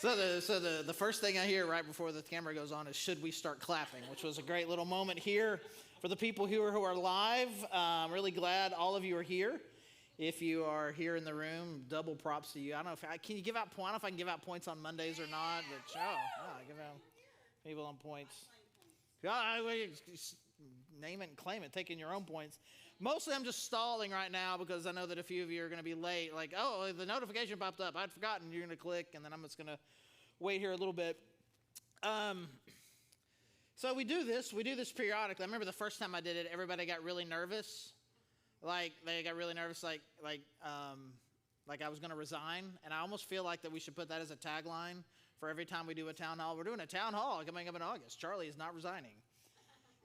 So the first thing I hear right before the camera goes on is, should we start clapping? Which was a great little moment here for the people who are live. I'm really glad all of you are here. If you are here in the room, double props to you. I don't know can you give out points? I don't know if I can give out points on Mondays or not, but I give out people on points. Name it and claim it, taking your own points. Mostly I'm just stalling right now because I know that a few of you are going to be late. Like, oh, the notification popped up. I'd forgotten. You're going to click, and then I'm just going to wait here a little bit. So we do this periodically. I remember the first time I did it, everybody got really nervous. They got really nervous, like I was going to resign. And I almost feel like that we should put that as a tagline for every time we do a town hall. We're doing a town hall coming up in August. Charlie is not resigning.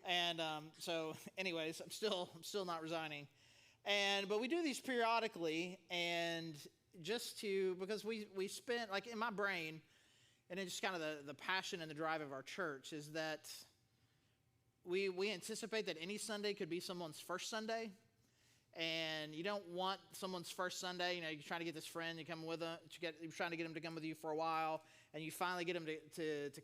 And so anyways, I'm still not resigning. But we do these periodically, and because we spent, like, in my brain, and it's just kind of the passion and the drive of our church is that we anticipate that any Sunday could be someone's first Sunday. And you don't want someone's first Sunday. You know, you're trying to get this friend, you're trying to get them to come with you for a while, and you finally get them to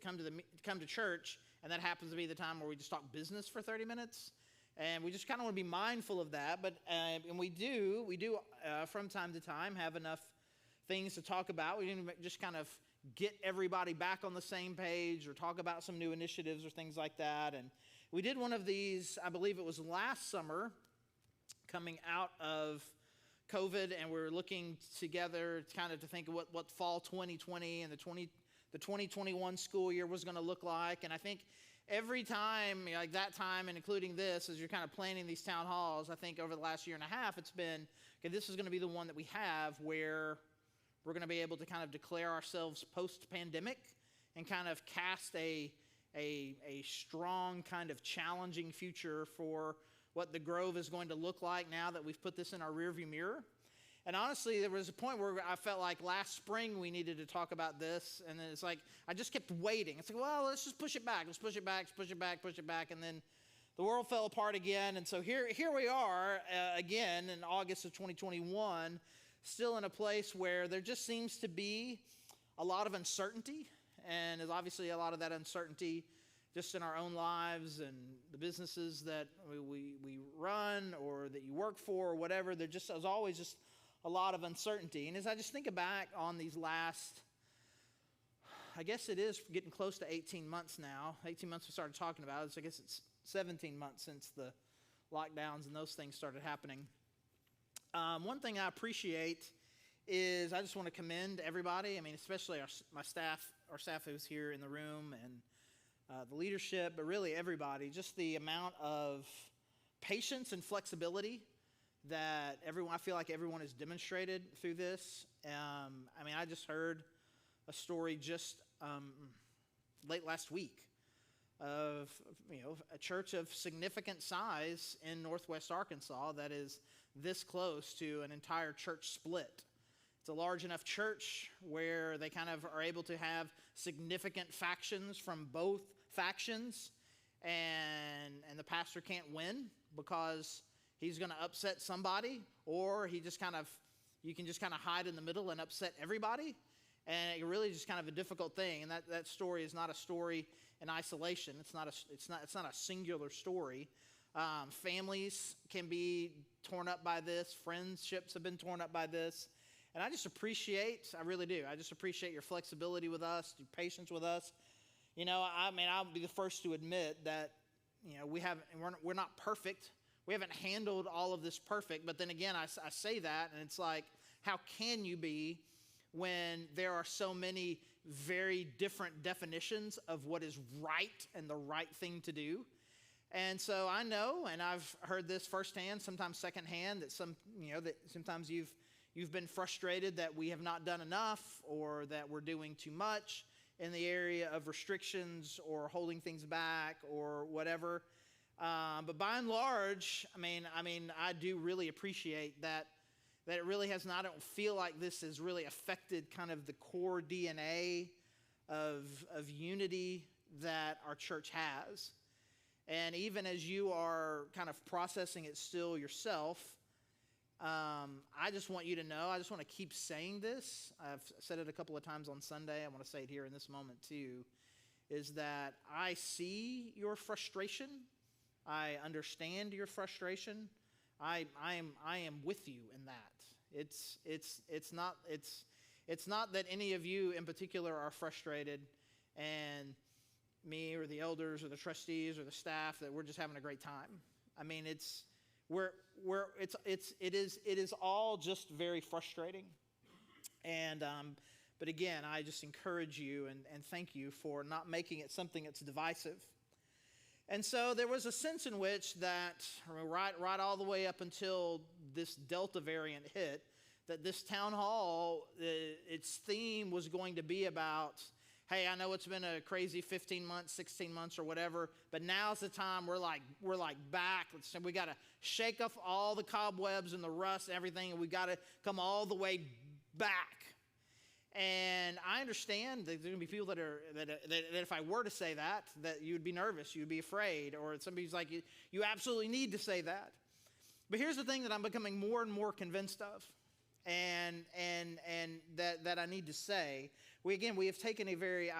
come to church, and that happens to be the time where we just talk business for 30 minutes. And we just kind of want to be mindful of that. But and we do from time to time have enough things to talk about. We didn't just kind of get everybody back on the same page or talk about some new initiatives or things like that. And we did one of these, I believe it was last summer, coming out of COVID, and we're looking together kind of to think of what fall 2020 and the 2021 school year was going to look like. And I think every time, like that time and including this, as you're kind of planning these town halls, I think over the last year and a half, it's been, okay, this is going to be the one that we have where we're going to be able to kind of declare ourselves post-pandemic and kind of cast a strong kind of challenging future for what the Grove is going to look like now that we've put this in our rearview mirror. And honestly, there was a point where I felt like last spring we needed to talk about this, and then it's like I just kept waiting. It's like, well, let's just push it back. Let's push it back, push it back, push it back, and then the world fell apart again. And so here we are again in August of 2021, still in a place where there just seems to be a lot of uncertainty, and there's obviously a lot of that uncertainty just in our own lives and the businesses that we run or that you work for or whatever. There's always just a lot of uncertainty. And as I just think back on these last, I guess it is getting close to 18 months now. 18 months we started talking about it, so I guess it's 17 months since the lockdowns and those things started happening. One thing I appreciate is I just want to commend everybody. I mean, especially our staff who's here in the room, and the leadership, but really everybody, just the amount of patience and flexibility that I feel like everyone has demonstrated through this. I mean, I just heard a story just late last week of a church of significant size in Northwest Arkansas that is this close to an entire church split. It's a large enough church where they kind of are able to have significant factions from both factions, and the pastor can't win because he's going to upset somebody, or you can just kind of hide in the middle and upset everybody. And it really is just kind of a difficult thing. And that story is not a story in isolation. It's not a singular story. Families can be torn up by this. Friendships have been torn up by this. And I really do. I just appreciate your flexibility with us, your patience with us. I'll be the first to admit that, we're not perfect. We haven't handled all of this perfect. But then again, I say that, and it's like, how can you be when there are so many very different definitions of what is right and the right thing to do? And so I know, and I've heard this firsthand, sometimes secondhand, that sometimes you've been frustrated that we have not done enough, or that we're doing too much in the area of restrictions or holding things back or whatever. But by and large, I mean, I do really appreciate that it really has not. I don't feel like this has really affected kind of the core DNA of unity that our church has. And even as you are kind of processing it still yourself, I just want you to know, I just want to keep saying this. I've said it a couple of times on Sunday. I want to say it here in this moment too, is that I see your frustration. I understand your frustration. I am with you in that. It's not that any of you in particular are frustrated and me or the elders or the trustees or the staff that we're just having a great time. I mean, it is all just very frustrating. And but again, I just encourage you and thank you for not making it something that's divisive. And so there was a sense in which that right all the way up until this Delta variant hit, that this town hall, its theme was going to be about, hey, I know it's been a crazy 15 months, 16 months or whatever, but now's the time we're like back. We got to shake off all the cobwebs and the rust and everything, and we got to come all the way back. And I understand that there's going to be people that if I were to say that you would be nervous, you'd be afraid, or somebody's like, you absolutely need to say that. But here's the thing that I'm becoming more and more convinced of, and that I need to say. We have taken a very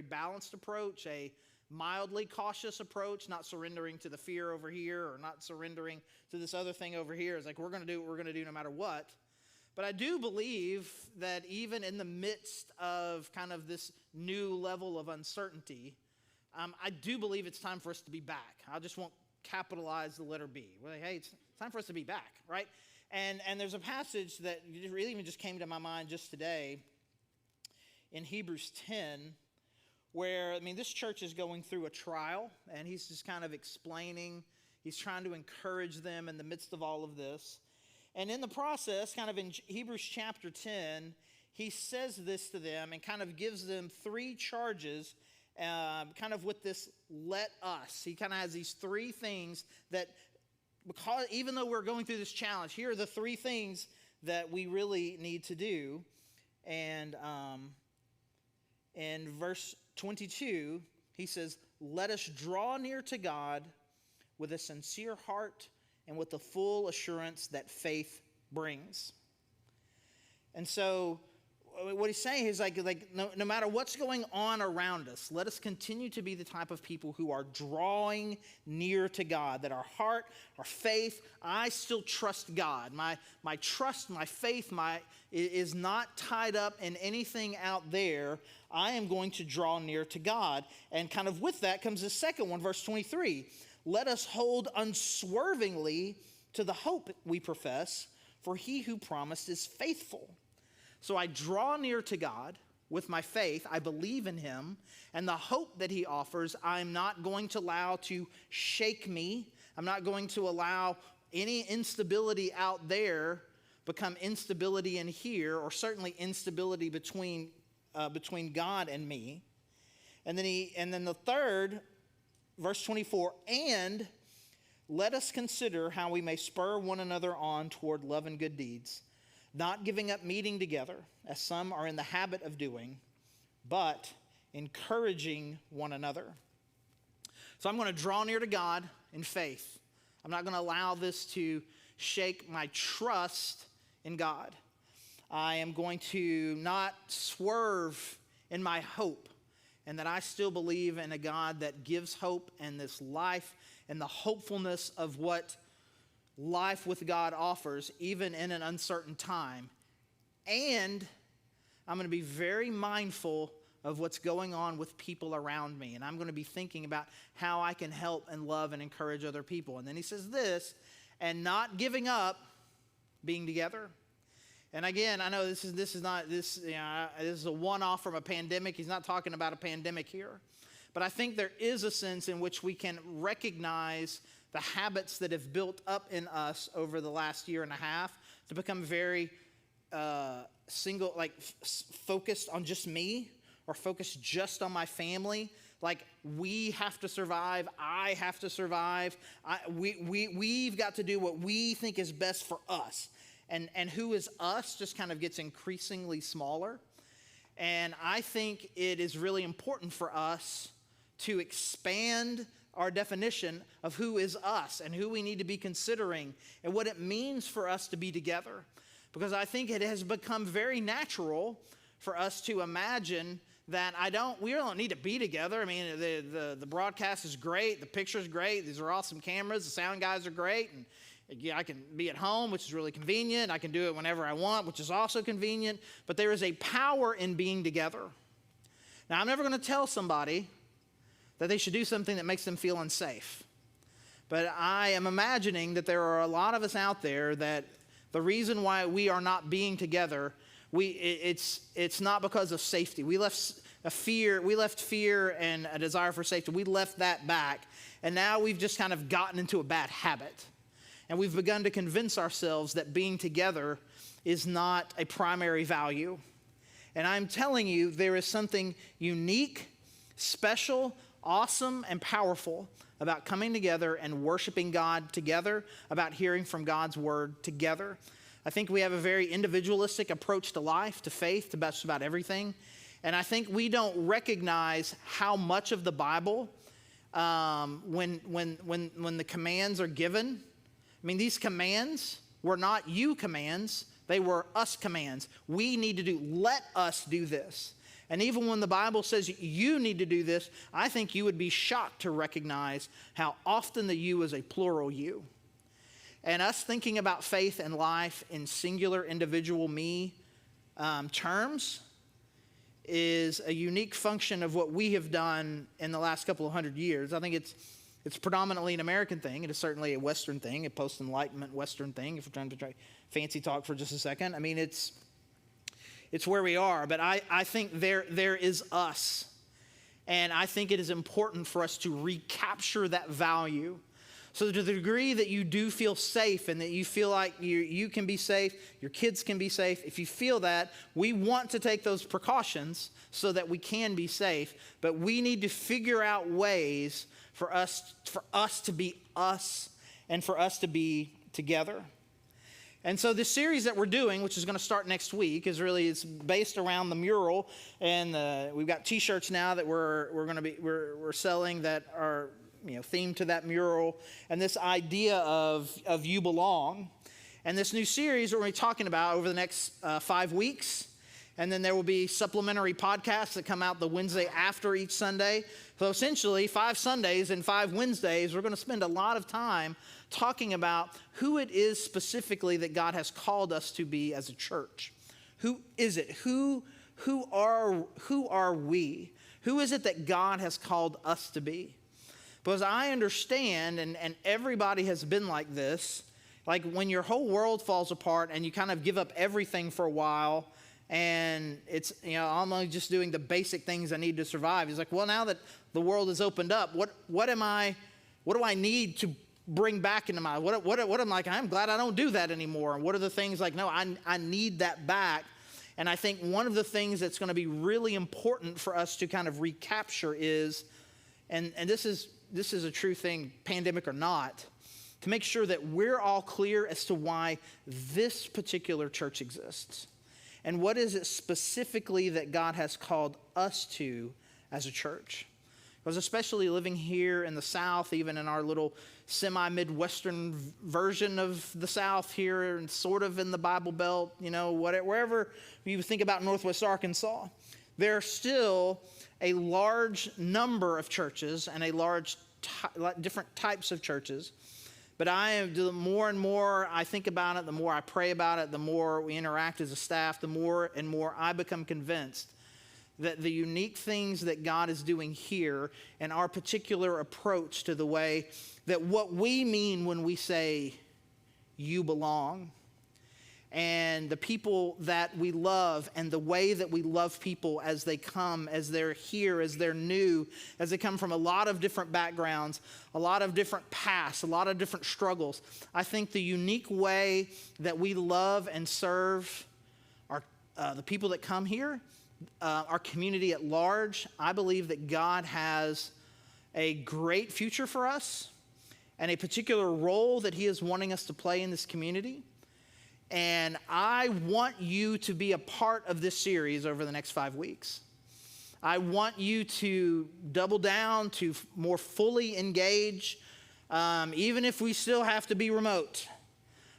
balanced approach, a mildly cautious approach, not surrendering to the fear over here or not surrendering to this other thing over here. It's like we're going to do what we're going to do no matter what. But I do believe that even in the midst of kind of this new level of uncertainty, I do believe it's time for us to be back. I just won't capitalize the letter B. We're like, hey, it's time for us to be back, right? And there's a passage that really even just came to my mind just today in Hebrews 10, where, this church is going through a trial, and he's just kind of explaining, he's trying to encourage them in the midst of all of this. And in the process, kind of in Hebrews chapter 10, he says this to them and kind of gives them three charges, kind of with this let us. He kind of has these three things that, because even though we're going through this challenge, here are the three things that we really need to do. And in verse 22, he says, let us draw near to God with a sincere heart and with the full assurance that faith brings. And so what he's saying is no matter what's going on around us, let us continue to be the type of people who are drawing near to God, that our heart, our faith, I still trust God. My trust, my faith is not tied up in anything out there. I am going to draw near to God. And kind of with that comes the second one, verse 23. Let us hold unswervingly to the hope we profess, for he who promised is faithful. So I draw near to God with my faith. I believe in him, and the hope that he offers, I'm not going to allow to shake me. I'm not going to allow any instability out there become instability in here, or certainly instability between God and me. And then the third, verse 24, and let us consider how we may spur one another on toward love and good deeds, not giving up meeting together, as some are in the habit of doing, but encouraging one another. So I'm going to draw near to God in faith. I'm not going to allow this to shake my trust in God. I am going to not swerve in my hope, and that I still believe in a God that gives hope and this life and the hopefulness of what life with God offers, even in an uncertain time. And I'm going to be very mindful of what's going on with people around me. And I'm going to be thinking about how I can help and love and encourage other people. And then he says this, and not giving up being together. And again, I know this is a one-off from a pandemic. He's not talking about a pandemic here. But I think there is a sense in which we can recognize the habits that have built up in us over the last year and a half to become very focused on just me, or focused just on my family. Like, we have to survive. I have to survive. We've got to do what we think is best for us. And who is us just kind of gets increasingly smaller. And I think it is really important for us to expand our definition of who is us and who we need to be considering and what it means for us to be together. Because I think it has become very natural for us to imagine that we don't need to be together. I mean, the broadcast is great, the picture's great, these are awesome cameras, the sound guys are great, and yeah, I can be at home, which is really convenient. I can do it whenever I want, which is also convenient. But there is a power in being together. Now, I'm never going to tell somebody that they should do something that makes them feel unsafe. But I am imagining that there are a lot of us out there that the reason why we are not being together, it's not because of safety. We left fear and a desire for safety. We left that back, and now we've just kind of gotten into a bad habit. And we've begun to convince ourselves that being together is not a primary value. And I'm telling you, there is something unique, special, awesome, and powerful about coming together and worshiping God together, about hearing from God's word together. I think we have a very individualistic approach to life, to faith, to just about everything. And I think we don't recognize how much of the Bible, when the commands are given, I mean, these commands were not you commands, they were us commands. We need to let us do this. And even when the Bible says you need to do this, I think you would be shocked to recognize how often the you is a plural you. And us thinking about faith and life in singular individual me terms is a unique function of what we have done in the last couple of hundred years. I think it's predominantly an American thing. It is certainly a Western thing, a post-Enlightenment Western thing, if we're trying to try fancy talk for just a second. I mean, it's where we are. But I think there is us. And I think it is important for us to recapture that value. So to the degree that you do feel safe and that you feel like you can be safe, your kids can be safe, if you feel that, we want to take those precautions so that we can be safe. But we need to figure out ways for us to be us and for us to be together. And so this series that we're doing, which is going to start next week, it's based around the mural, and we've got T-shirts now that we're selling that are themed to that mural, and this idea of you belong. And this new series we're going to be talking about over the next 5 weeks. And then there will be supplementary podcasts that come out the Wednesday after each Sunday. So essentially, 5 Sundays and 5 Wednesdays, we're going to spend a lot of time talking about who it is specifically that God has called us to be as a church. Who is it? Who are we? Who is it that God has called us to be? Because I understand, and everybody has been like this, like when your whole world falls apart and you kind of give up everything for a while, and it's, I'm only just doing the basic things I need to survive. He's like, well, now that the world has opened up, what do I need to bring back into my, what I'm like, I'm glad I don't do that anymore. And what are the things like, no, I need that back. And I think one of the things that's going to be really important for us to kind of recapture is, and this is a true thing, pandemic or not, to make sure that we're all clear as to why this particular church exists. And what is it specifically that God has called us to as a church? Because especially living here in the South, even in our little semi-Midwestern version of the South here, and sort of in the Bible Belt, wherever you think about Northwest Arkansas, there are still a large number of churches and a large different types of churches. But the more and more I think about it, the more I pray about it, the more we interact as a staff, the more and more I become convinced that the unique things that God is doing here and our particular approach to the way that what we mean when we say you belong, and the people that we love and the way that we love people as they come, as they're here, as they're new, as they come from a lot of different backgrounds, a lot of different pasts, a lot of different struggles. I think the unique way that we love and serve the people that come here, our community at large, I believe that God has a great future for us and a particular role that he is wanting us to play in this community. And I want you to be a part of this series over the next 5 weeks. I want you to double down, to more fully engage, even if we still have to be remote.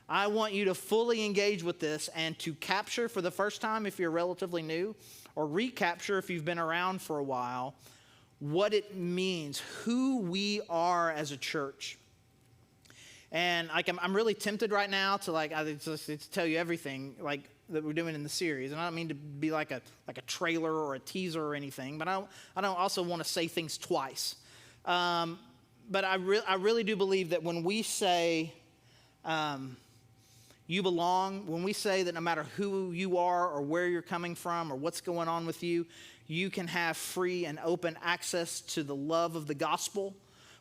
I want you to fully engage with this and to capture for the first time if you're relatively new, or recapture if you've been around for a while, what it means, who we are as a church. And I'm really tempted right now to tell you everything that we're doing in the series. And I don't mean to be like a trailer or a teaser or anything, but I don't also want to say things twice. But I really do believe that when we say you belong, when we say that no matter who you are or where you're coming from or what's going on with you, you can have free and open access to the love of the gospel,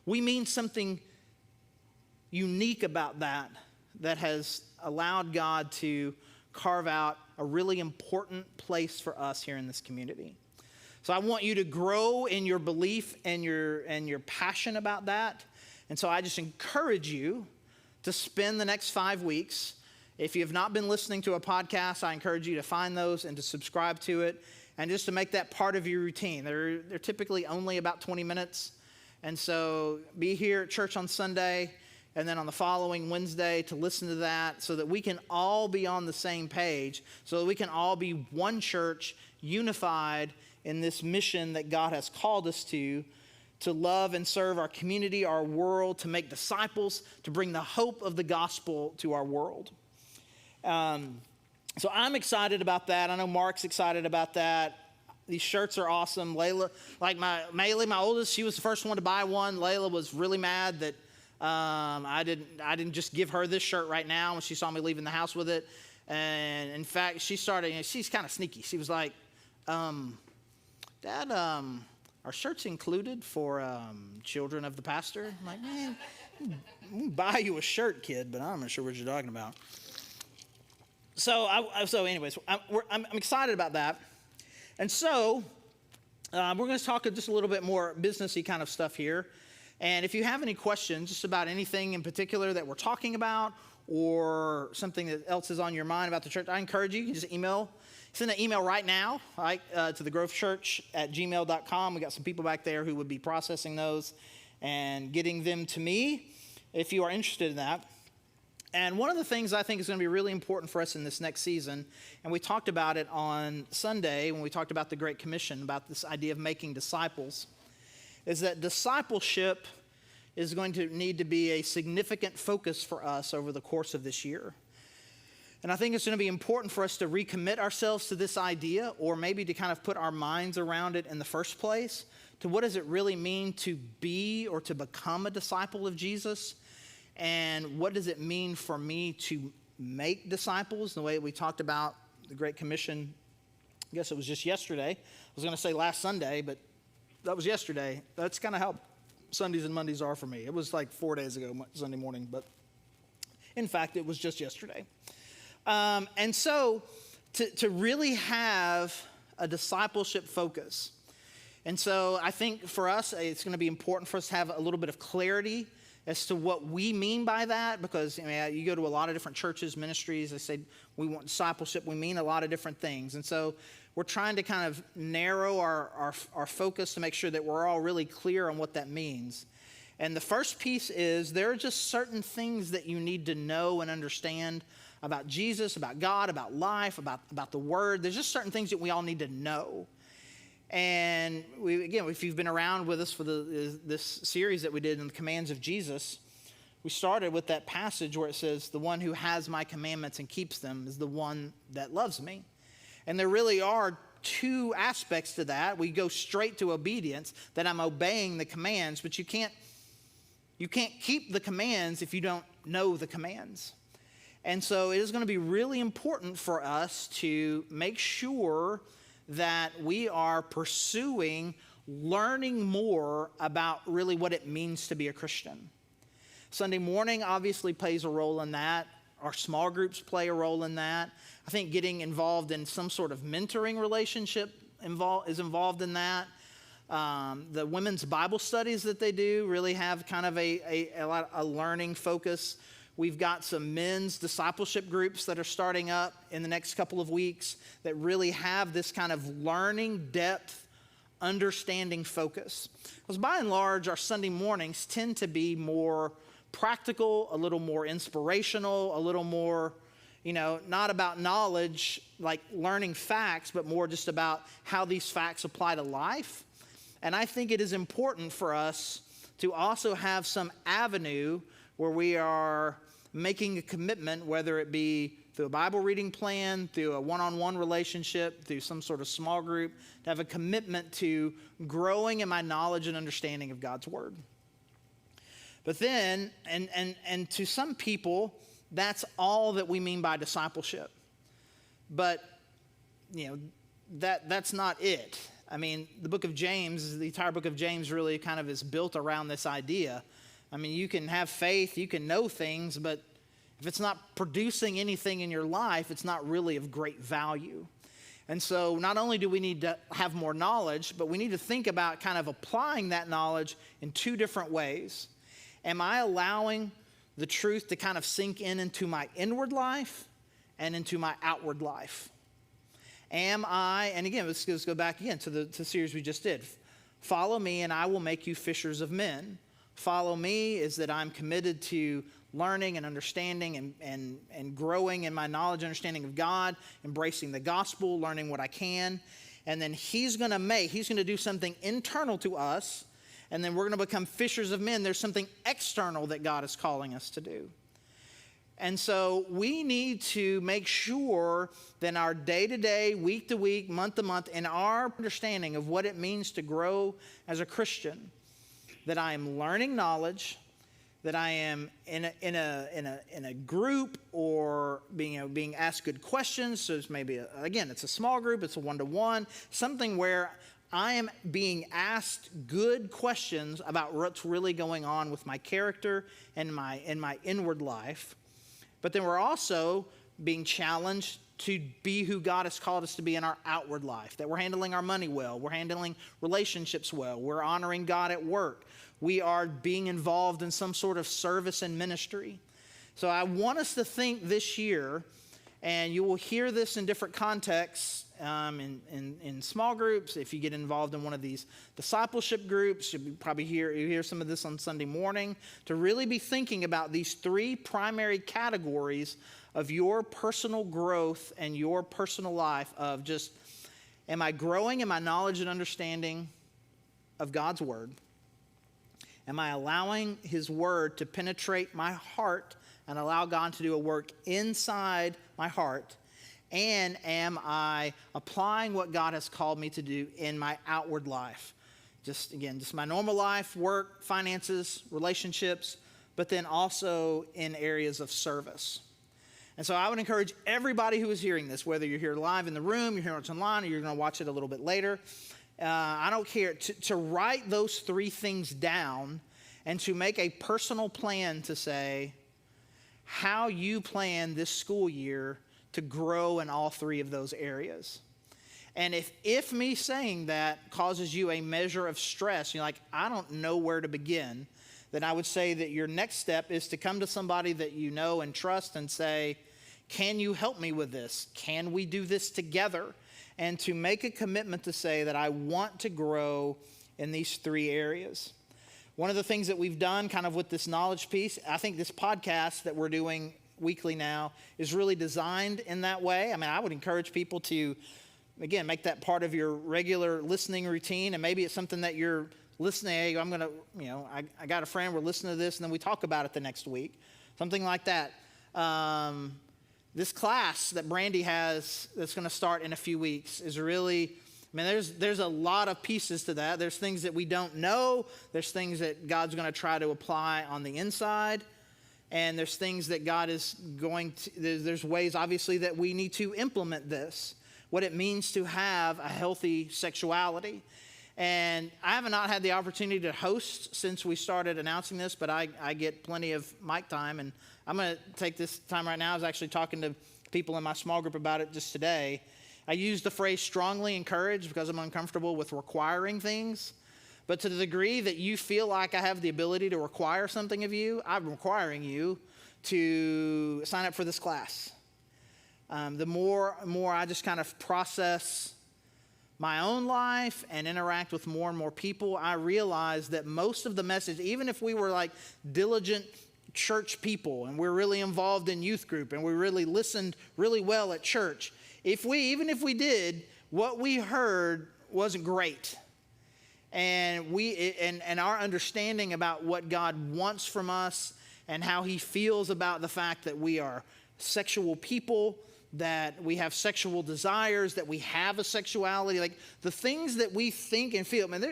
we mean something unique about that has allowed God to carve out a really important place for us here in this community. So I want you to grow in your belief and your passion about that. And so I just encourage you to spend the next 5 weeks. If you have not been listening to a podcast, I encourage you to find those and to subscribe to it and just to make that part of your routine. They're typically only about 20 minutes. And so be here at church on Sunday and then on the following Wednesday to listen to that so that we can all be on the same page, so that we can all be one church, unified in this mission that God has called us to love and serve our community, our world, to make disciples, to bring the hope of the gospel to our world. So I'm excited about that. I know Mark's excited about that. These shirts are awesome. Layla, Maylee, my oldest, she was the first one to buy one. Layla was really mad that I didn't just give her this shirt right now when she saw me leaving the house with it. And in fact, she's kind of sneaky. She was like, Dad, are shirts included for children of the pastor? I'm like, man, I'll buy you a shirt, kid, but I'm not sure what you're talking about. So anyways, I'm excited about that. And so we're going to talk just a little bit more businessy kind of stuff here. And if you have any questions just about anything in particular that we're talking about or something that else is on your mind about the church, I encourage you can just send an email right now, right, to thegrovechurch@gmail.com. We got some people back there who would be processing those and getting them to me if you are interested in that. And one of the things I think is going to be really important for us in this next season, and we talked about it on Sunday when we talked about the Great Commission, about this idea of making disciples, is that discipleship is going to need to be a significant focus for us over the course of this year. And I think it's going to be important for us to recommit ourselves to this idea, or maybe to kind of put our minds around it in the first place, to what does it really mean to be or to become a disciple of Jesus, and what does it mean for me to make disciples, the way we talked about the Great Commission. I guess it was just yesterday. I was going to say last Sunday, but that was yesterday. That's kind of how Sundays and Mondays are for me. It was like 4 days ago, Sunday morning, but in fact, it was just yesterday. And so to really have a discipleship focus. And so I think for us, it's going to be important for us to have a little bit of clarity as to what we mean by that, because you go to a lot of different churches, ministries, they say we want discipleship. We mean a lot of different things. And so we're trying to kind of narrow our focus to make sure that we're all really clear on what that means. And the first piece is there are just certain things that you need to know and understand about Jesus, about God, about life, about the Word. There's just certain things that we all need to know. And if you've been around with us for this series that we did in the commands of Jesus, we started with that passage where it says, the one who has my commandments and keeps them is the one that loves me. And there really are two aspects to that. We go straight to obedience, that I'm obeying the commands, but you can't keep the commands if you don't know the commands. And so it is going to be really important for us to make sure that we are pursuing learning more about really what it means to be a Christian. Sunday morning obviously plays a role in that. Our small groups play a role in that. I think getting involved in some sort of mentoring relationship is involved in that. The women's Bible studies that they do really have kind of a learning focus. We've got some men's discipleship groups that are starting up in the next couple of weeks that really have this kind of learning depth understanding focus. Because by and large, our Sunday mornings tend to be more practical, a little more inspirational, a little more, not about knowledge, like learning facts, but more just about how these facts apply to life. And I think it is important for us to also have some avenue where we are making a commitment, whether it be through a Bible reading plan, through a one-on-one relationship, through some sort of small group, to have a commitment to growing in my knowledge and understanding of God's Word. But then, and to some people, that's all that we mean by discipleship. But, that's not it. I mean, the book of James, the entire book of James really kind of is built around this idea. I mean, you can have faith, you can know things, but if it's not producing anything in your life, it's not really of great value. And so not only do we need to have more knowledge, but we need to think about kind of applying that knowledge in two different ways. Am I allowing the truth to kind of sink into my inward life and into my outward life? Am I, and again, let's go back again to the series we just did. Follow me and I will make you fishers of men. Follow me is that I'm committed to learning and understanding and growing in my knowledge and understanding of God, embracing the gospel, learning what I can. And then he's going to do something internal to us, and then we're going to become fishers of men. There's something external that God is calling us to do. And so we need to make sure that in our day-to-day, week-to-week, month-to-month, in our understanding of what it means to grow as a Christian, that I am learning knowledge, that I am in a group or being asked good questions. So it's maybe, it's a small group, it's a one-to-one, something where I am being asked good questions about what's really going on with my character and my inward life. But then we're also being challenged to be who God has called us to be in our outward life, that we're handling our money well, we're handling relationships well, we're honoring God at work, we are being involved in some sort of service and ministry. So I want us to think this year, and you will hear this in different contexts, in small groups. If you get involved in one of these discipleship groups, you probably hear some of this on Sunday morning, to really be thinking about these three primary categories of your personal growth and your personal life of just, am I growing in my knowledge and understanding of God's Word? Am I allowing His Word to penetrate my heart and allow God to do a work inside my heart? And am I applying what God has called me to do in my outward life? Just my normal life, work, finances, relationships, but then also in areas of service. And so I would encourage everybody who is hearing this, whether you're here live in the room, you're hearing it online, or you're going to watch it a little bit later, I don't care, to write those three things down and to make a personal plan to say how you plan this school year to grow in all three of those areas. And if me saying that causes you a measure of stress, you're like, I don't know where to begin, then I would say that your next step is to come to somebody that you know and trust and say, can you help me with this? Can we do this together? And to make a commitment to say that I want to grow in these three areas. One of the things that we've done kind of with this knowledge piece, I think this podcast that we're doing weekly now is really designed in that way. I mean, I would encourage people to, again, make that part of your regular listening routine. And maybe it's something that you're listening, hey, I'm going to, I got a friend, we're listening to this, and then we talk about it the next week. Something like that. This class that Brandy has that's going to start in a few weeks is really, there's a lot of pieces to that. There's things that we don't know. There's things that God's going to try to apply on the inside. And there's things that God is going to, there's ways, obviously, that we need to implement this. What it means to have a healthy sexuality. And I have not had the opportunity to host since we started announcing this, but I get plenty of mic time. And I'm going to take this time right now. I was actually talking to people in my small group about it just today. I use the phrase strongly encourage because I'm uncomfortable with requiring things. But to the degree that you feel like I have the ability to require something of you, I'm requiring you to sign up for this class. The more I just kind of process my own life and interact with more and more people, I realized that most of the message, even if we were like diligent church people and we're really involved in youth group and we really listened really well at church, even if we did, what we heard wasn't great. And our understanding about what God wants from us and how he feels about the fact that we are sexual people, that we have sexual desires, that we have a sexuality, like the things that we think and feel, man,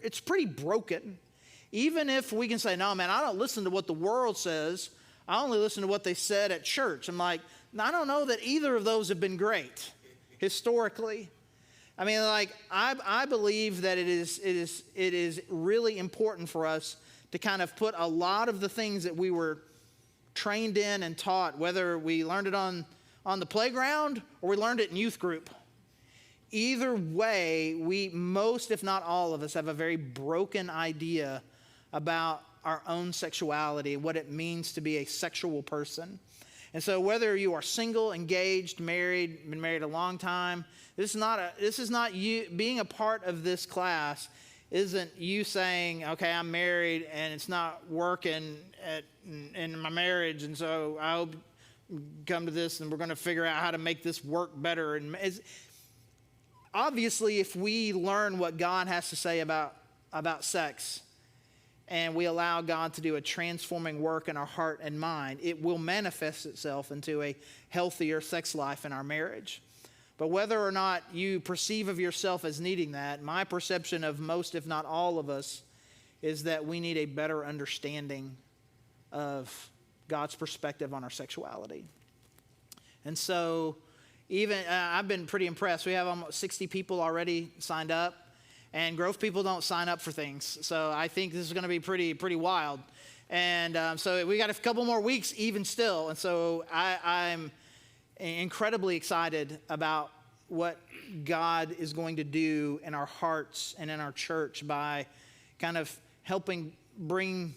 it's pretty broken. Even if we can say, no, man, I don't listen to what the world says. I only listen to what they said at church. I'm like, I don't know that either of those have been great historically. I mean, like, I believe that it is really important for us to kind of put a lot of the things that we were trained in and taught, whether we learned it on the playground or we learned it in youth group. Either way, most, if not all of us, have a very broken idea about our own sexuality, what it means to be a sexual person. And so whether you are single, engaged, married, been married a long time, this is not you being a part of this class isn't you saying, okay, I'm married and it's not working in my marriage, and so I hope you come to this and we're going to figure out how to make this work better. And obviously, if we learn what God has to say about sex, and we allow God to do a transforming work in our heart and mind, it will manifest itself into a healthier sex life in our marriage. But whether or not you perceive of yourself as needing that, my perception of most, if not all of us, is that we need a better understanding of God's perspective on our sexuality. And so I've been pretty impressed. We have almost 60 people already signed up. And growth people don't sign up for things. So I think this is going to be pretty wild. And so we got a couple more weeks even still. And so I'm incredibly excited about what God is going to do in our hearts and in our church by kind of helping bring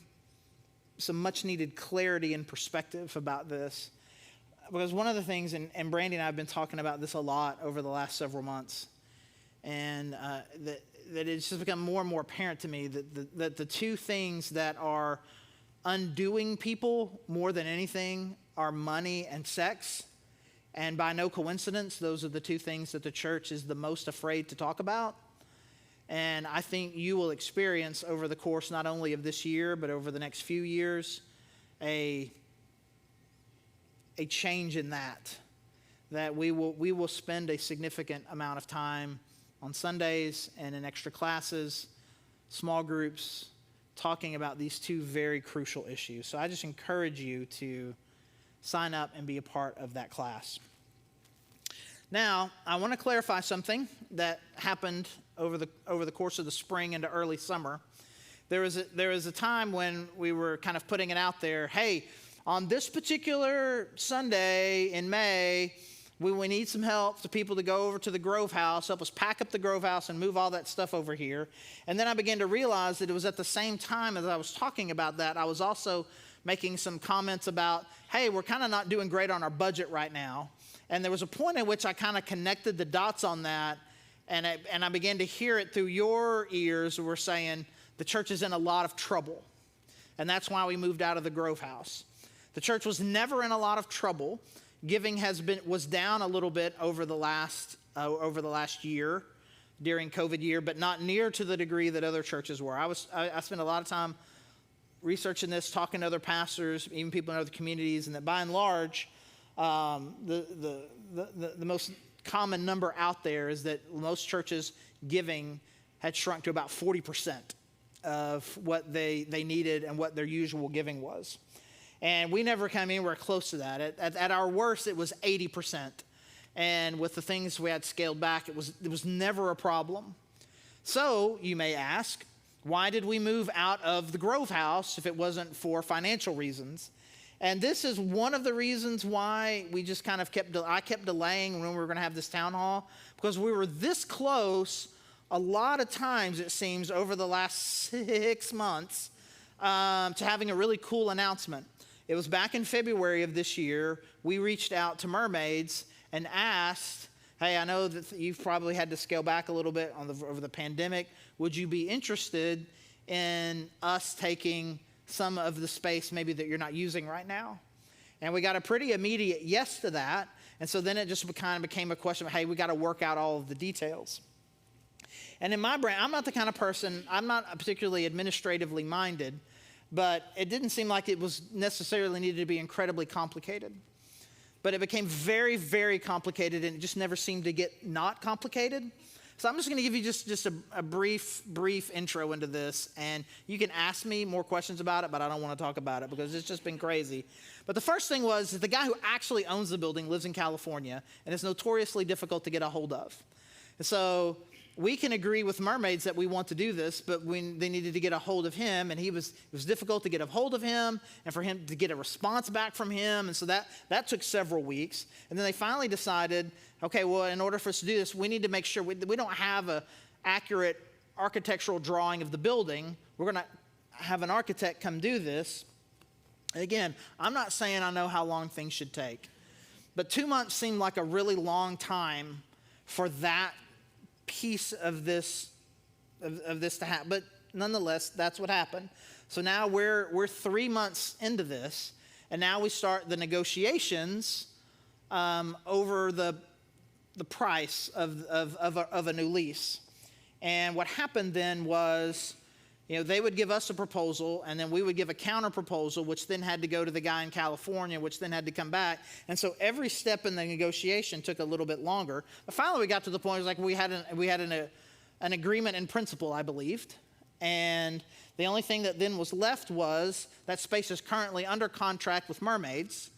some much needed clarity and perspective about this. Because one of the things, and Brandy and I have been talking about this a lot over the last several months, and that it's just become more and more apparent to me that the two things that are undoing people more than anything are money and sex. And by no coincidence, those are the two things that the church is the most afraid to talk about. And I think you will experience over the course not only of this year, but over the next few years, a change in that we will spend a significant amount of time on Sundays and in extra classes, small groups, talking about these two very crucial issues. So I just encourage you to sign up and be a part of that class. Now, I want to clarify something that happened over the course of the spring into early summer. There was a time when we were kind of putting it out there, hey, on this particular Sunday in May, we need some help for people to go over to the Grove House, help us pack up the Grove House and move all that stuff over here. And then I began to realize that it was at the same time as I was talking about that, I was also making some comments about, hey, we're kind of not doing great on our budget right now. And there was a point at which I kind of connected the dots on that, and I began to hear it through your ears. We're saying the church is in a lot of trouble, and that's why we moved out of the Grove House. The church was never in a lot of trouble. Giving was down a little bit over the last year, during COVID year, but not near to the degree that other churches were. I spent a lot of time researching this, talking to other pastors, even people in other communities, and that by and large, the most common number out there is that most churches' giving had shrunk to about 40% of what they needed and what their usual giving was. And we never came anywhere close to that. At our worst, it was 80%. And with the things we had scaled back, it was never a problem. So you may ask, why did we move out of the Grove House if it wasn't for financial reasons? And this is one of the reasons why we just kind of I kept delaying when we were going to have this town hall, because we were this close a lot of times, it seems, over the last 6 months to having a really cool announcement. It was back in February of this year. We reached out to Mermaids and asked, hey, I know that you've probably had to scale back a little bit over the pandemic. Would you be interested in us taking some of the space maybe that you're not using right now? And we got a pretty immediate yes to that. And so then it just kind of became a question of, hey, we got to work out all of the details. And in my brain, I'm not the kind of person, I'm not particularly administratively minded, but it didn't seem like it was necessarily needed to be incredibly complicated. But it became very, very complicated, and it just never seemed to get not complicated. So I'm just going to give you just a brief intro into this, and you can ask me more questions about it, but I don't want to talk about it because it's just been crazy. But the first thing was that the guy who actually owns the building lives in California, and it's notoriously difficult to get a hold of. And so we can agree with Mermaids that we want to do this, but they needed to get a hold of him, and it was difficult to get a hold of him and for him to get a response back from him. And so that took several weeks. And then they finally decided, okay, well, in order for us to do this, we need to make sure we don't have an accurate architectural drawing of the building. We're going to have an architect come do this. Again, I'm not saying I know how long things should take, but 2 months seemed like a really long time for that piece of this to happen. But nonetheless, that's what happened. So now we're 3 months into this, and now we start the negotiations over the price of a new lease. And what happened then was, they would give us a proposal, and then we would give a counter proposal, which then had to go to the guy in California, which then had to come back. And so every step in the negotiation took a little bit longer. But finally, we got to the point, it was like we had an agreement in principle, I believed. And the only thing that then was left was that space is currently under contract with Mermaids.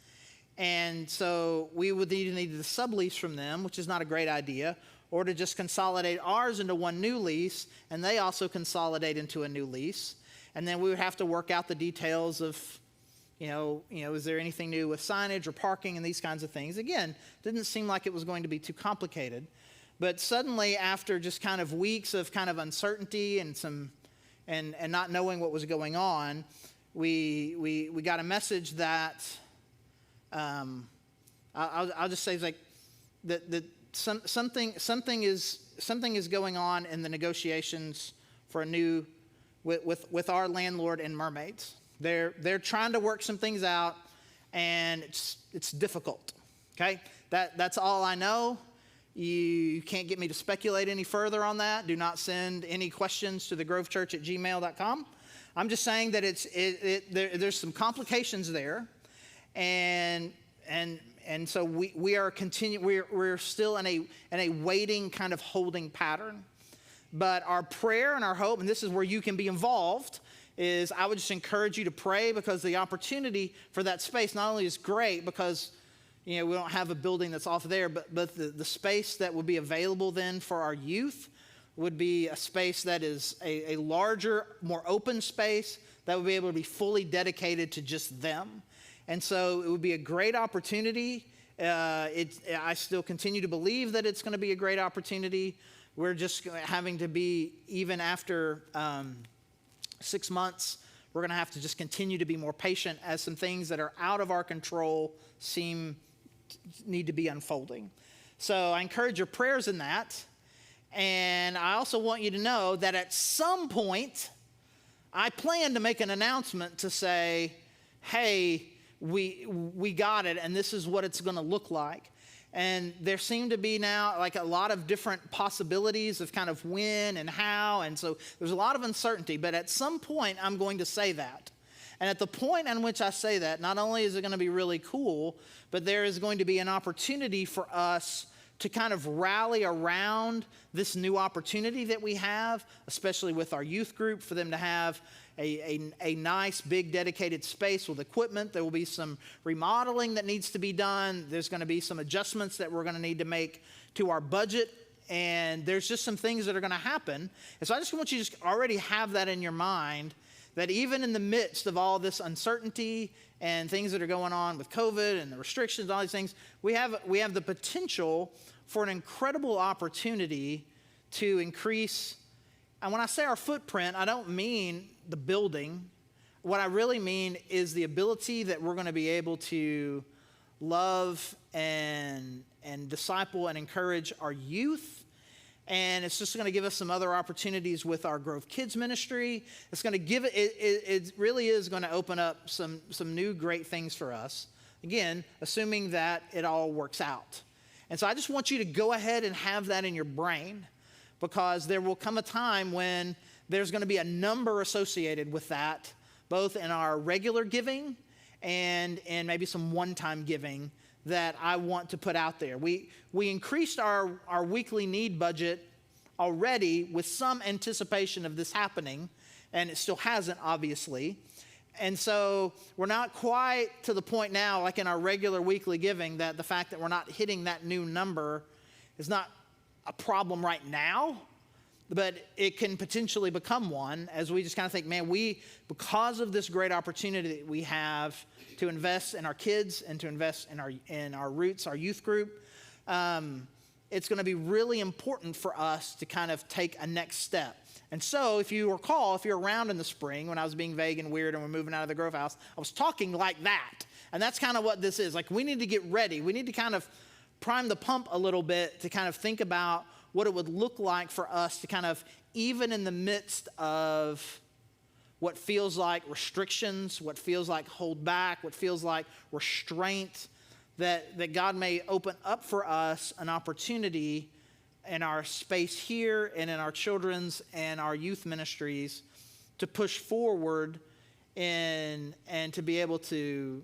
And so we would either need to sublease from them, which is not a great idea, or to just consolidate ours into one new lease, and they also consolidate into a new lease. And then we would have to work out the details of, is there anything new with signage or parking and these kinds of things. Again, didn't seem like it was going to be too complicated. But suddenly, after just kind of weeks of kind of uncertainty and not knowing what was going on, we got a message that I'll just say it's like that something is going on in the negotiations for a new with our landlord and Mermaids. They're trying to work some things out, and it's difficult. Okay, that's all I know. You can't get me to speculate any further on that. Do not send any questions to thegrovechurch@gmail.com. I'm just saying that there's some complications there, and so we're still in a waiting kind of holding pattern. But our prayer and our hope, and this is where you can be involved, is I would just encourage you to pray, because the opportunity for that space not only is great because we don't have a building that's off there, but the space that would be available then for our youth would be a space that is a larger, more open space that would be able to be fully dedicated to just them. And so it would be a great opportunity. I still continue to believe that it's going to be a great opportunity. We're just having to be, even after 6 months, we're going to have to just continue to be more patient as some things that are out of our control need to be unfolding. So I encourage your prayers in that. And I also want you to know that at some point, I plan to make an announcement to say, hey, we got it, and this is what it's going to look like. And there seem to be now like a lot of different possibilities of kind of when and how, and so there's a lot of uncertainty. But at some point, I'm going to say that. And at the point in which I say that, not only is it going to be really cool, but there is going to be an opportunity for us to kind of rally around this new opportunity that we have, especially with our youth group, for them to have a nice, big, dedicated space with equipment. There will be some remodeling that needs to be done. There's going to be some adjustments that we're going to need to make to our budget. And there's just some things that are going to happen. And so I just want you to just already have that in your mind, that even in the midst of all this uncertainty and things that are going on with COVID and the restrictions, all these things, we have the potential for an incredible opportunity to increase. And when I say our footprint, I don't mean the building. What I really mean is the ability that we're going to be able to love and and disciple and encourage our youth. And it's just going to give us some other opportunities with our Grove Kids ministry. It's going to give it really is going to open up some new great things for us. Again, assuming that it all works out. And so I just want you to go ahead and have that in your brain, because there will come a time when there's going to be a number associated with that, both in our regular giving and maybe some one-time giving that I want to put out there. We increased our weekly need budget already with some anticipation of this happening, and it still hasn't, obviously. And so we're not quite to the point now, like in our regular weekly giving, that the fact that we're not hitting that new number is not a problem right now, but it can potentially become one as we just kind of think, man, because of this great opportunity that we have to invest in our kids and to invest in our roots, our youth group, it's going to be really important for us to kind of take a next step. And so if you recall, if you're around in the spring when I was being vague and weird and we're moving out of the Grove House, I was talking like that. And that's kind of what this is. Like, we need to get ready. We need to kind of prime the pump a little bit to kind of think about what it would look like for us to kind of, even in the midst of what feels like restrictions, what feels like hold back, what feels like restraint, that God may open up for us an opportunity in our space here and in our children's and our youth ministries to push forward and to be able to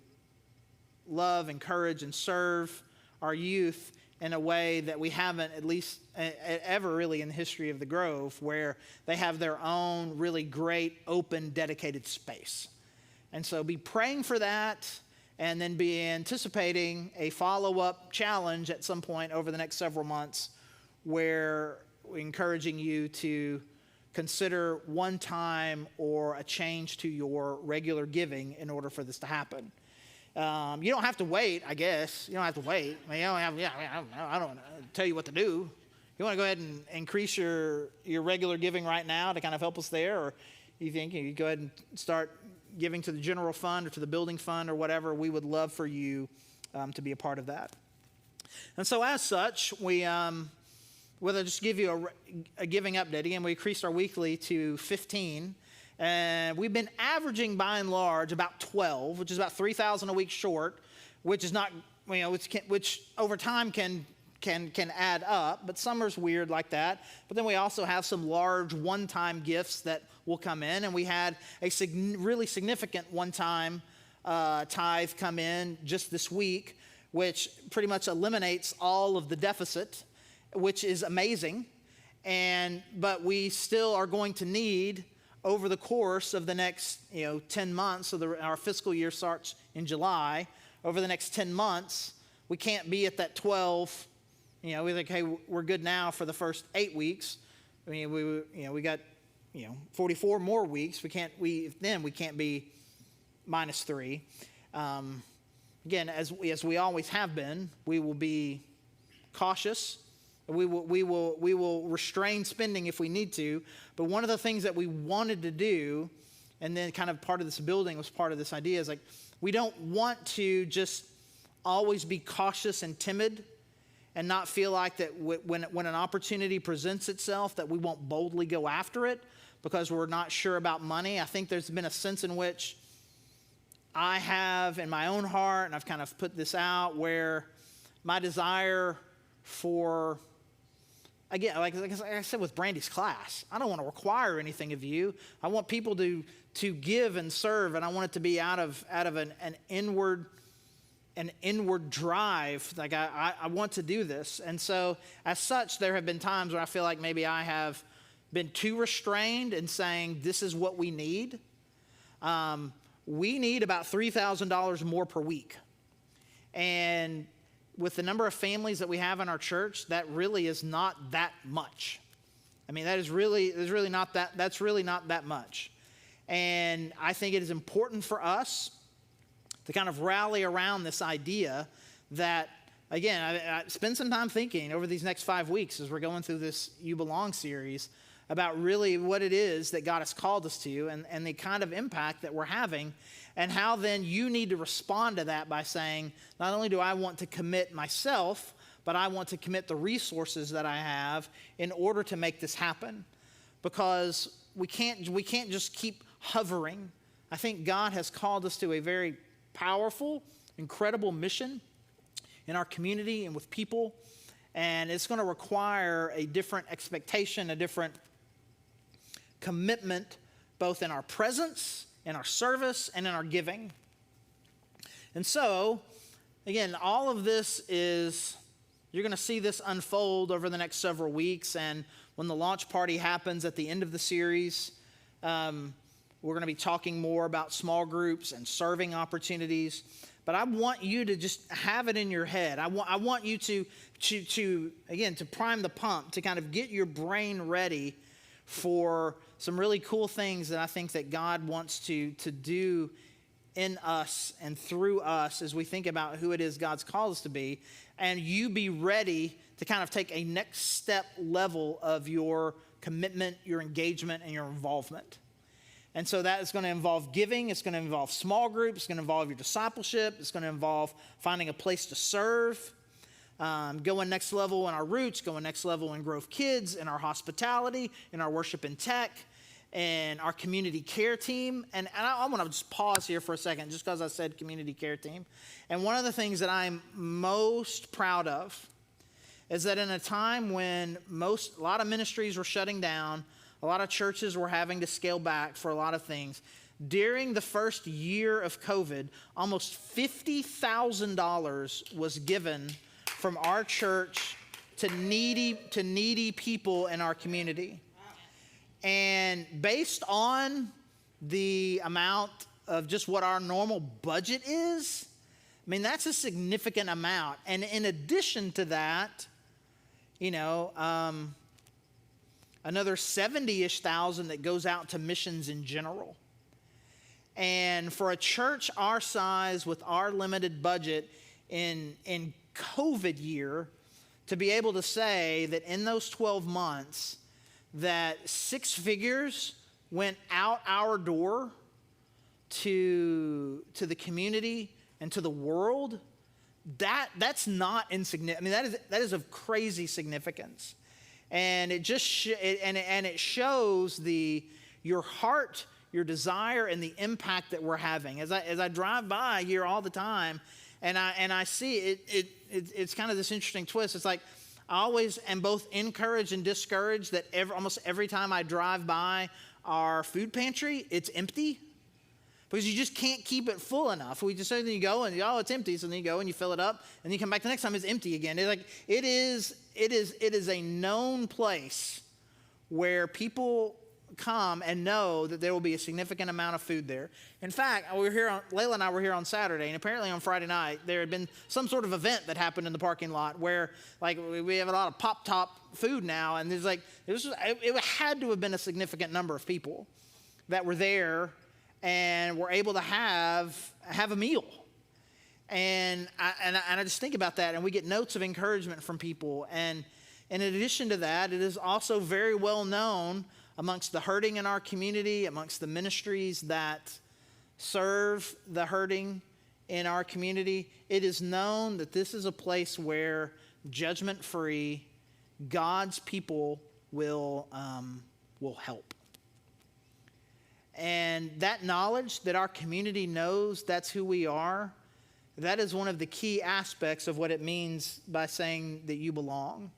love, encourage, and serve our youth in a way that we haven't, at least ever really in the history of the Grove, where they have their own really great, open, dedicated space. And so be praying for that, and then be anticipating a follow-up challenge at some point over the next several months, where we're encouraging you to consider one time or a change to your regular giving in order for this to happen. You don't have to wait, I guess. You don't have to wait. I mean, I don't tell you what to do. You want to go ahead and increase your regular giving right now to kind of help us there, or you think you go ahead and start giving to the general fund or to the building fund or whatever, we would love for you to be a part of that. And so as such, we'll just give you a giving update. Again, we increased our weekly to 15. And we've been averaging, by and large, about 12, which is about $3,000 a week short, which is not, which over time can add up. But summer's weird like that. But then we also have some large one-time gifts that will come in, and we had a really significant one-time tithe come in just this week, which pretty much eliminates all of the deficit, which is amazing. But we still are going to need, over the course of the next 10 months, so our fiscal year starts in July, over the next 10 months, we can't be at that 12. We think, hey, we're good now for the first 8 weeks. I mean, we got 44 more weeks. We can't be -3. Again, as we always have been, we will be cautious. We will restrain spending if we need to. But one of the things that we wanted to do, and then kind of part of this building was part of this idea, is like, we don't want to just always be cautious and timid and not feel like that when an opportunity presents itself that we won't boldly go after it because we're not sure about money. I think there's been a sense in which I have in my own heart, and I've kind of put this out, where my desire for, again, like I said with Brandy's class, I don't want to require anything of you. I want people to give and serve, and I want it to be out of an inward drive. Like I want to do this. And so as such, there have been times where I feel like maybe I have been too restrained in saying this is what we need. We need about $3,000 more per week. And with the number of families that we have in our church, that really is not that much. I mean, that's really not that much. And I think it is important for us to kind of rally around this idea that, again, I spend some time thinking over these next 5 weeks as we're going through this You Belong series about really what it is that God has called us to, and the kind of impact that we're having, and how then you need to respond to that by saying, not only do I want to commit myself, but I want to commit the resources that I have in order to make this happen, because we can't just keep hovering. I think God has called us to a very powerful, incredible mission in our community and with people, and it's going to require a different expectation, a different commitment, both in our presence, in our service, and in our giving. And so, again, all of this is, you're going to see this unfold over the next several weeks, and when the launch party happens at the end of the series, we're going to be talking more about small groups and serving opportunities. But I want you to just have it in your head. I want you to prime the pump, to kind of get your brain ready for some really cool things that I think that God wants to do in us and through us as we think about who it is God's called us to be. And you be ready to kind of take a next step level of your commitment, your engagement, and your involvement. And so that is going to involve giving. It's going to involve small groups. It's going to involve your discipleship. It's going to involve finding a place to serve, going next level in our roots, going next level in Grove Kids, in our hospitality, in our worship and tech, and our community care team. And I want to just pause here for a second, just because I said community care team. And one of the things that I'm most proud of is that in a time when a lot of ministries were shutting down, a lot of churches were having to scale back for a lot of things, during the first year of COVID, almost $50,000 was given from our church to needy people in our community. And based on the amount of just what our normal budget is, I mean, that's a significant amount. And in addition to that, another 70-ish thousand that goes out to missions in general. And for a church our size with our limited budget in COVID year, to be able to say that in those 12 months that 6 figures went out our door to the community and to the world, that's not insignificant. I mean, that is of crazy significance. And it just it shows your heart, your desire, and the impact that we're having. As I drive by here all the time, and I see it's kind of this interesting twist. It's like I always am both encouraged and discouraged that almost every time I drive by our food pantry, it's empty. Because you just can't keep it full enough. We just say, then you go and it's empty. So then you go and you fill it up, and you come back the next time, it's empty again. It's like it is a known place where people come and know that there will be a significant amount of food there. In fact, Layla and I were here on Saturday, and apparently on Friday night there had been some sort of event that happened in the parking lot where, like, we have a lot of pop-top food now, and it had to have been a significant number of people that were there and were able to have a meal. And I just think about that, and we get notes of encouragement from people. And in addition to that, it is also very well known amongst the hurting in our community, amongst the ministries that serve the hurting in our community. It is known that this is a place where judgment-free, God's people will help. And that knowledge that our community knows that's who we are, that is one of the key aspects of what it means by saying that you belong.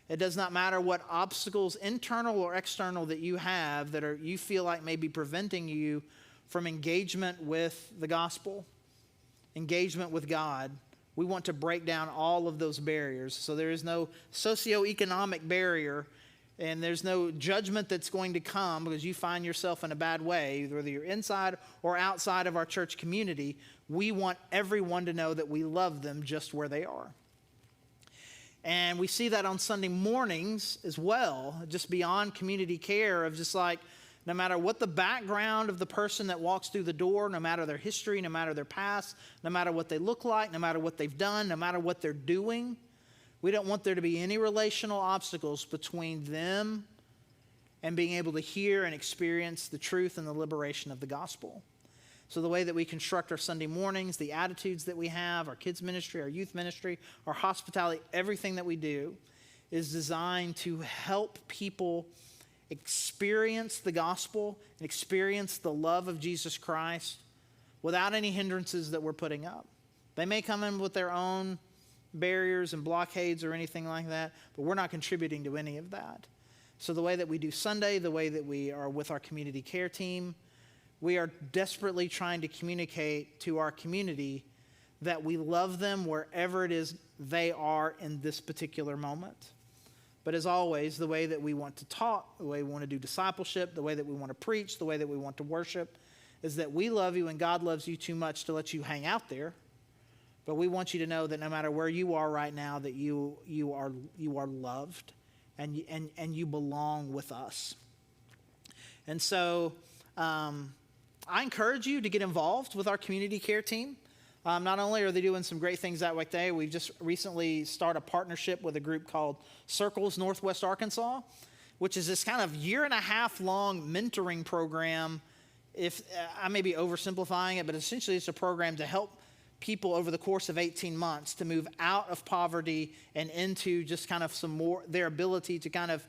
It does not matter what obstacles, internal or external, that you have that you feel like may be preventing you from engagement with the gospel, engagement with God. We want to break down all of those barriers. So there is no socioeconomic barrier, and there's no judgment that's going to come because you find yourself in a bad way, whether you're inside or outside of our church community. We want everyone to know that we love them just where they are. And we see that on Sunday mornings as well, just beyond community care, of just like, no matter what the background of the person that walks through the door, no matter their history, no matter their past, no matter what they look like, no matter what they've done, no matter what they're doing, we don't want there to be any relational obstacles between them and being able to hear and experience the truth and the liberation of the gospel. So the way that we construct our Sunday mornings, the attitudes that we have, our kids ministry, our youth ministry, our hospitality, everything that we do is designed to help people experience the gospel and experience the love of Jesus Christ without any hindrances that we're putting up. They may come in with their own barriers and blockades or anything like that, but we're not contributing to any of that. So the way that we do Sunday, the way that we are with our community care team, we are desperately trying to communicate to our community that we love them wherever it is they are in this particular moment. But as always, the way that we want to talk, the way we want to do discipleship, the way that we want to preach, the way that we want to worship, is that we love you and God loves you too much to let you hang out there. But we want you to know that no matter where you are right now, that you are loved and you belong with us. And so I encourage you to get involved with our community care team. Not only are they doing some great things that way, we've just recently started a partnership with a group called Circles Northwest Arkansas, which is this kind of 1.5 year long mentoring program. If I may be oversimplifying it, but essentially it's a program to help people over the course of 18 months to move out of poverty and into just kind of some more, their ability to kind of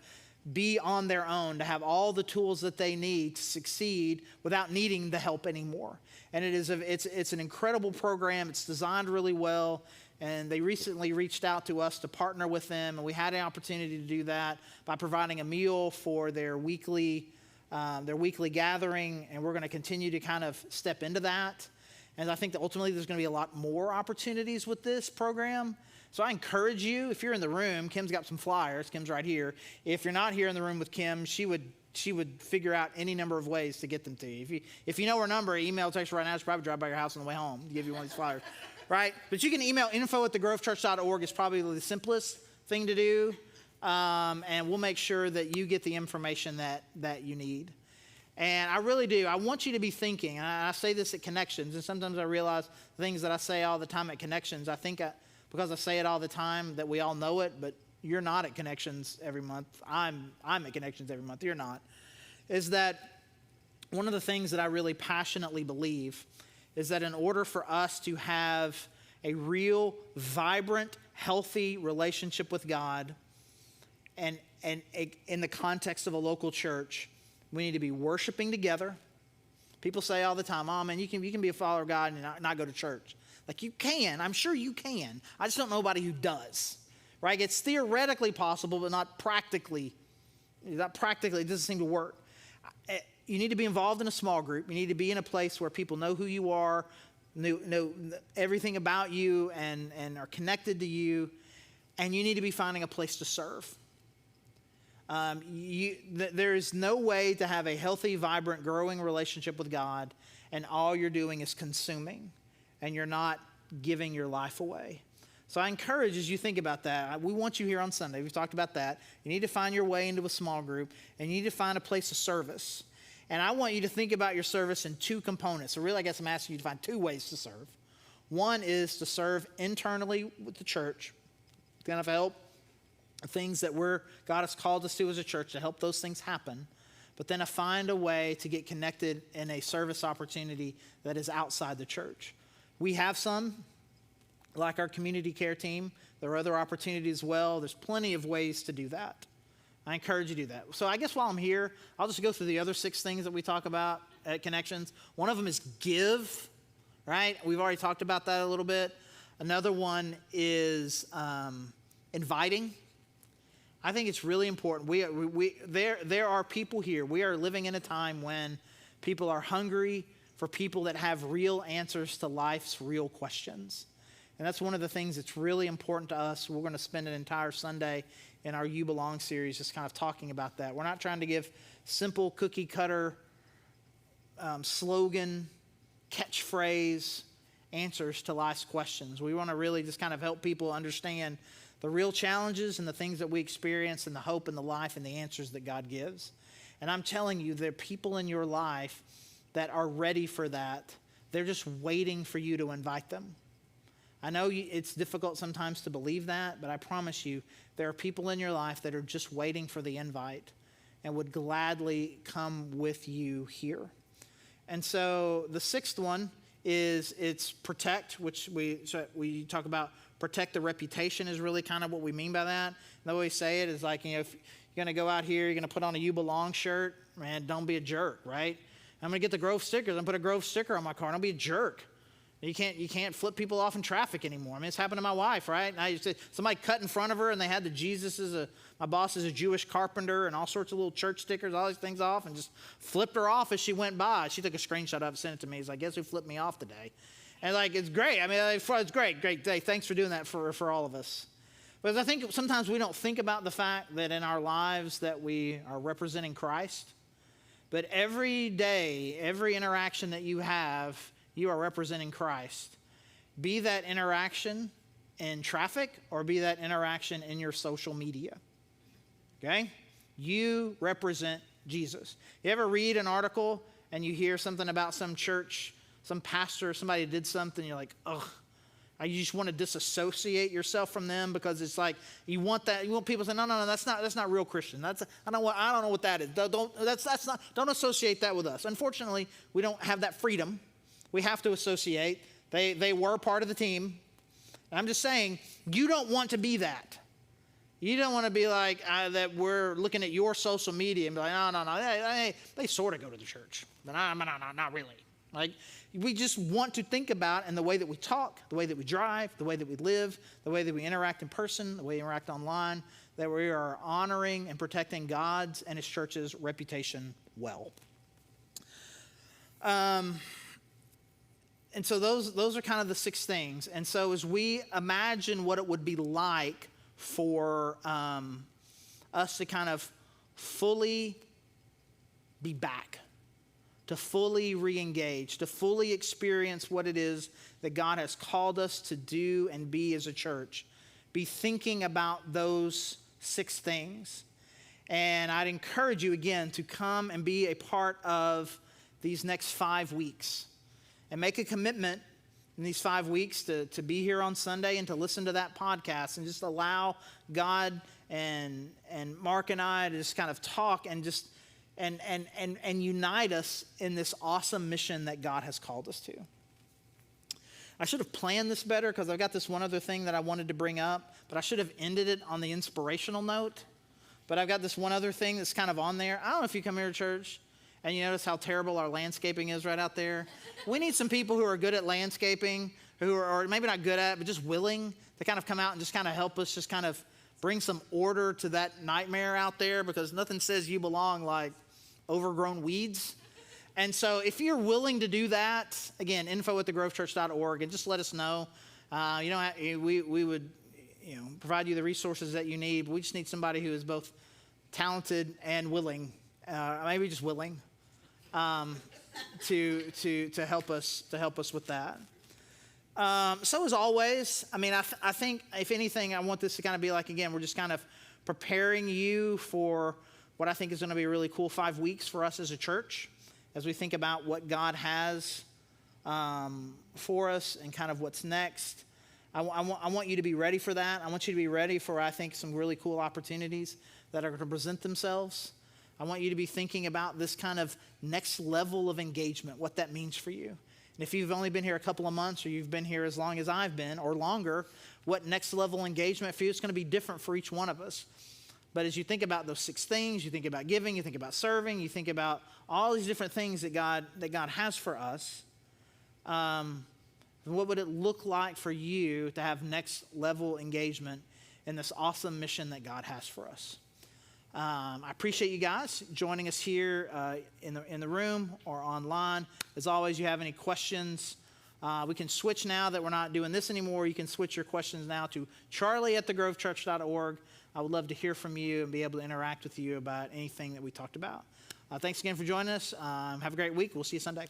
be on their own, to have all the tools that they need to succeed without needing the help anymore. And it's an incredible program. It's designed really well. And they recently reached out to us to partner with them. And we had an opportunity to do that by providing a meal for their weekly gathering. And we're going to continue to kind of step into that. And I think that ultimately there's going to be a lot more opportunities with this program. So I encourage you, if you're in the room, Kim's got some flyers. Kim's right here. If you're not here in the room with Kim, she would figure out any number of ways to get them to you. If you know her number, email, text her right now. She'll probably drive by your house on the way home to give you one of these flyers, right? But you can email info@thegrovechurch.org. It's probably the simplest thing to do, and we'll make sure that you get the information that you need. And I really do. I want you to be thinking, and I say this at Connections, and sometimes I realize things that I say all the time at Connections. I think because I say it all the time that we all know it, but you're not at Connections every month. I'm at Connections every month. You're not. Is that one of the things that I really passionately believe is that in order for us to have a real, vibrant, healthy relationship with God, and in the context of a local church, we need to be worshiping together. People say all the time, "Oh man, you can be a follower of God and not go to church." Like you can, I'm sure you can. I just don't know anybody who does, right? It's theoretically possible, but not practically. It doesn't seem to work. You need to be involved in a small group. You need to be in a place where people know who you are, know everything about you, and are connected to you. And you need to be finding a place to serve. There is no way to have a healthy, vibrant, growing relationship with God, and all you're doing is consuming, and you're not giving your life away. So I encourage, as you think about that, we want you here on Sunday. We've talked about that. You need to find your way into a small group, and you need to find a place of service. And I want you to think about your service in 2 components. So really, I guess I'm asking you to find 2 ways to serve. One is to serve internally with the church, to kind of help things that God has called us to as a church, to help those things happen. But then to find a way to get connected in a service opportunity that is outside the church. We have some, like our community care team. There are other opportunities as well. There's plenty of ways to do that. I encourage you to do that. So I guess while I'm here, I'll just go through the other 6 things that we talk about at Connections. One of them is give, right? We've already talked about that a little bit. Another one is inviting. I think it's really important. There are people here. We are living in a time when people are hungry for people that have real answers to life's real questions. And that's one of the things that's really important to us. We're going to spend an entire Sunday in our You Belong series just kind of talking about that. We're not trying to give simple cookie cutter slogan, catchphrase answers to life's questions. We want to really just kind of help people understand the real challenges and the things that we experience and the hope and the life and the answers that God gives. And I'm telling you, there are people in your life that are ready for that. They're just waiting for you to invite them. I know it's difficult sometimes to believe that, but I promise you, there are people in your life that are just waiting for the invite and would gladly come with you here. And so the sixth one is it's protect, which we talk about. Protect the reputation is really kind of what we mean by that. And the way we say it is like, if you're going to go out here, you're going to put on a You Belong shirt, man, don't be a jerk, right? I'm going to get the Grove stickers and put a Grove sticker on my car. Don't be a jerk. You can't flip people off in traffic anymore. I mean, it's happened to my wife, right? And I used to, somebody cut in front of her, and they had my boss is a Jewish carpenter, and all sorts of little church stickers, all these things off, and just flipped her off as she went by. She took a screenshot of it and sent it to me. He's like, guess who flipped me off today? And like, it's great. I mean, it's great day. Thanks for doing that for all of us. But I think sometimes we don't think about the fact that in our lives that we are representing Christ. But every day, every interaction that you have, you are representing Christ. Be that interaction in traffic or be that interaction in your social media. Okay? You represent Jesus. You ever read an article and you hear something about some church, some pastor, somebody did something, you're like, ugh. You just want to disassociate yourself from them because it's like you want people to say, no, that's not real Christian. I don't know what that is. Don't associate that with us. Unfortunately, we don't have that freedom. We have to associate. They were part of the team. And I'm just saying, you don't want to be that. You don't want to be like that. We're looking at your social media and be like, no. They sort of go to the church, but not really. Like, we just want to think about in the way that we talk, the way that we drive, the way that we live, the way that we interact in person, the way we interact online, that we are honoring and protecting God's and His church's reputation well. And so those are kind of the 6 things. And so as we imagine what it would be like for us to kind of fully be back, to fully re-engage, to fully experience what it is that God has called us to do and be as a church, be thinking about those 6 things. And I'd encourage you again to come and be a part of these next 5 weeks and make a commitment in these 5 weeks to be here on Sunday and to listen to that podcast and just allow God and Mark and I to just kind of talk and just and unite us in this awesome mission that God has called us to. I should have planned this better because I've got this one other thing that I wanted to bring up, but I should have ended it on the inspirational note. But I've got this one other thing that's kind of on there. I don't know if you come here to church and you notice how terrible our landscaping is right out there. We need some people who are good at landscaping, who are or maybe not good at it, but just willing to kind of come out and just kind of help us just kind of bring some order to that nightmare out there, because nothing says you belong like overgrown weeds. And so if you're willing to do that, again, info@thegrovechurch.org, and just let us know. We would provide you the resources that you need. We just need somebody who is both talented and willing, maybe just willing, to help us with that. So as always, I mean, I think if anything, I want this to kind of be like, again, we're just kind of preparing you for what I think is going to be a really cool 5 weeks for us as a church, as we think about what God has for us and kind of what's next. I want you to be ready for that. I want you to be ready for, I think, some really cool opportunities that are going to present themselves. I want you to be thinking about this kind of next level of engagement, what that means for you. And if you've only been here a couple of months, or you've been here as long as I've been or longer, what next level engagement for you is going to be different for each one of us. But as you think about those 6 things, you think about giving, you think about serving, you think about all these different things that God has for us, what would it look like for you to have next level engagement in this awesome mission that God has for us? I appreciate you guys joining us here in the room or online. As always, you have any questions, we can switch now that we're not doing this anymore. You can switch your questions now to charlie@thegrovechurch.org. I would love to hear from you and be able to interact with you about anything that we talked about. Thanks again for joining us. Have a great week. We'll see you Sunday.